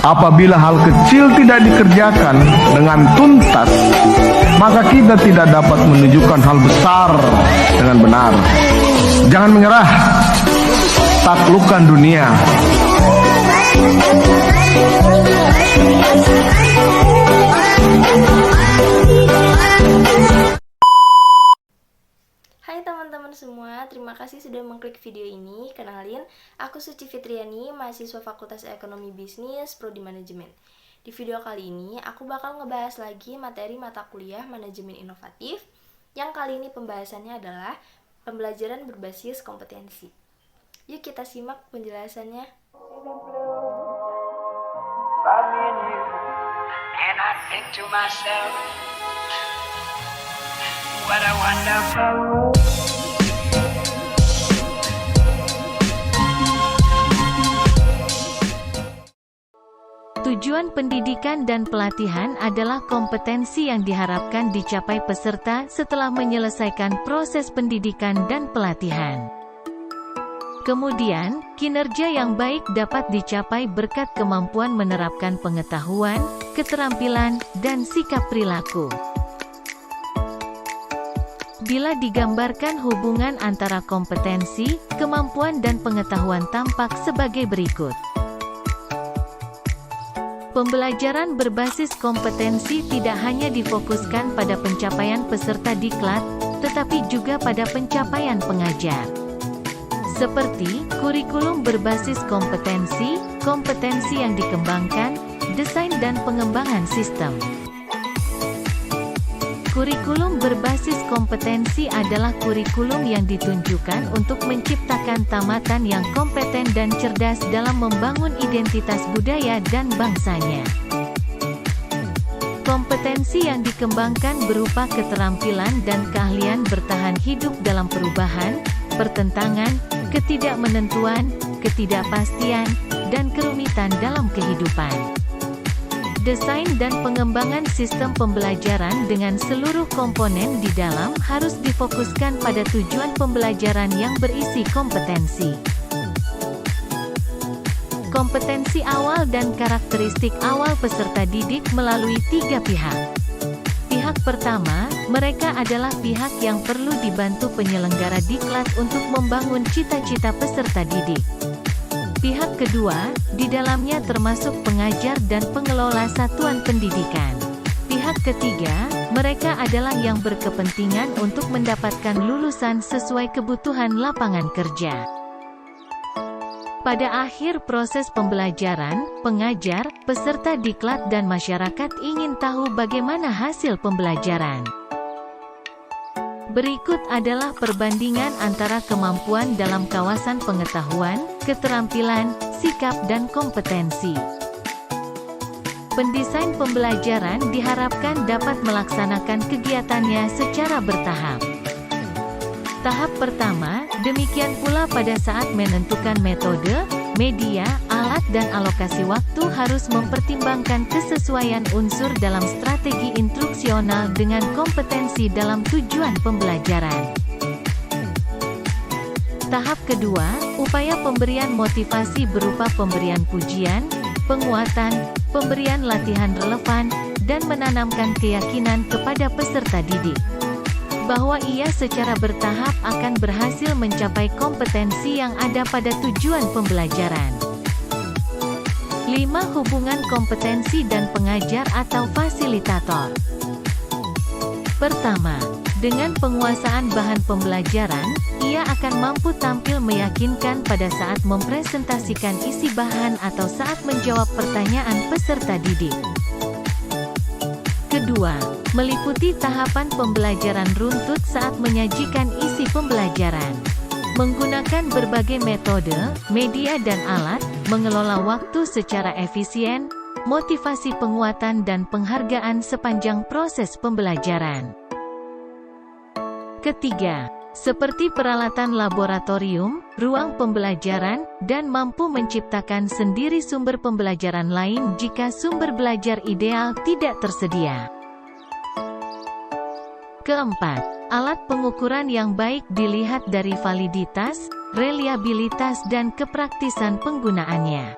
Apabila hal kecil tidak dikerjakan dengan tuntas, maka kita tidak dapat menunjukkan hal besar dengan benar. Jangan menyerah, taklukkan dunia. Hai teman-teman semua, terima kasih sudah mengklik video ini. Kenalin, aku Suci Fitriani, mahasiswa Fakultas Ekonomi Bisnis, Prodi Manajemen. Di video kali ini, aku bakal ngebahas lagi materi mata kuliah Manajemen Inovatif, yang kali ini pembahasannya adalah pembelajaran berbasis kompetensi. Yuk kita simak penjelasannya. And I think to myself, what a wonderful world. Tujuan pendidikan dan pelatihan adalah kompetensi yang diharapkan dicapai peserta setelah menyelesaikan proses pendidikan dan pelatihan. Kemudian, kinerja yang baik dapat dicapai berkat kemampuan menerapkan pengetahuan, keterampilan, dan sikap perilaku. Bila digambarkan hubungan antara kompetensi, kemampuan dan pengetahuan tampak sebagai berikut. Pembelajaran berbasis kompetensi tidak hanya difokuskan pada pencapaian peserta diklat, tetapi juga pada pencapaian pengajar. Seperti, kurikulum berbasis kompetensi, kompetensi yang dikembangkan, desain dan pengembangan sistem. Kurikulum berbasis kompetensi adalah kurikulum yang ditunjukkan untuk menciptakan tamatan yang kompeten dan cerdas dalam membangun identitas budaya dan bangsanya. Kompetensi yang dikembangkan berupa keterampilan dan keahlian bertahan hidup dalam perubahan, pertentangan, ketidakmenentuan, ketidakpastian, dan kerumitan dalam kehidupan. Desain dan pengembangan sistem pembelajaran dengan seluruh komponen di dalam harus difokuskan pada tujuan pembelajaran yang berisi kompetensi. Kompetensi awal dan karakteristik awal peserta didik melalui 3 pihak. Pihak pertama, mereka adalah pihak yang perlu dibantu penyelenggara diklat untuk membangun cita-cita peserta didik. Pihak kedua, di dalamnya termasuk pengajar dan pengelola satuan pendidikan. Pihak ketiga, mereka adalah yang berkepentingan untuk mendapatkan lulusan sesuai kebutuhan lapangan kerja. Pada akhir proses pembelajaran, pengajar, peserta diklat dan masyarakat ingin tahu bagaimana hasil pembelajaran. Berikut adalah perbandingan antara kemampuan dalam kawasan pengetahuan, keterampilan, sikap dan kompetensi. Pendesain pembelajaran diharapkan dapat melaksanakan kegiatannya secara bertahap. Tahap pertama, demikian pula pada saat menentukan metode, media, alat dan alokasi waktu harus mempertimbangkan kesesuaian unsur dalam strategi instruksional dengan kompetensi dalam tujuan pembelajaran. Tahap kedua, upaya pemberian motivasi berupa pemberian pujian, penguatan, pemberian latihan relevan, dan menanamkan keyakinan kepada peserta didik bahwa ia secara bertahap akan berhasil mencapai kompetensi yang ada pada tujuan pembelajaran. 5. Hubungan kompetensi dan pengajar atau fasilitator. Pertama, dengan penguasaan bahan pembelajaran, ia akan mampu tampil meyakinkan pada saat mempresentasikan isi bahan atau saat menjawab pertanyaan peserta didik. Kedua, meliputi tahapan pembelajaran runtut saat menyajikan isi pembelajaran. Menggunakan berbagai metode, media dan alat, mengelola waktu secara efisien, motivasi penguatan dan penghargaan sepanjang proses pembelajaran. Ketiga, seperti peralatan laboratorium, ruang pembelajaran, dan mampu menciptakan sendiri sumber pembelajaran lain jika sumber belajar ideal tidak tersedia. Keempat, alat pengukuran yang baik dilihat dari validitas, reliabilitas dan kepraktisan penggunaannya.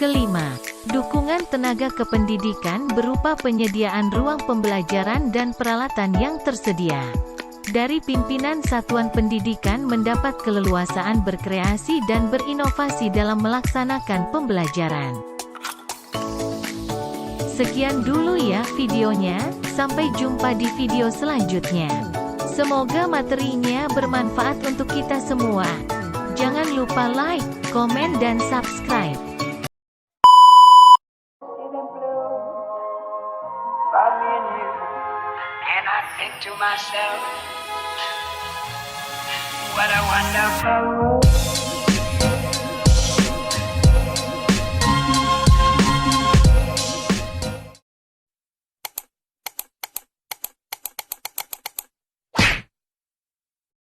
Kelima, dukungan tenaga kependidikan berupa penyediaan ruang pembelajaran dan peralatan yang tersedia. Dari pimpinan satuan pendidikan mendapat keleluasaan berkreasi dan berinovasi dalam melaksanakan pembelajaran. Sekian dulu ya videonya, sampai jumpa di video selanjutnya. Semoga materinya bermanfaat untuk kita semua. Jangan lupa like, komen dan subscribe. About me and you, and I think to myself, what a wonderful world.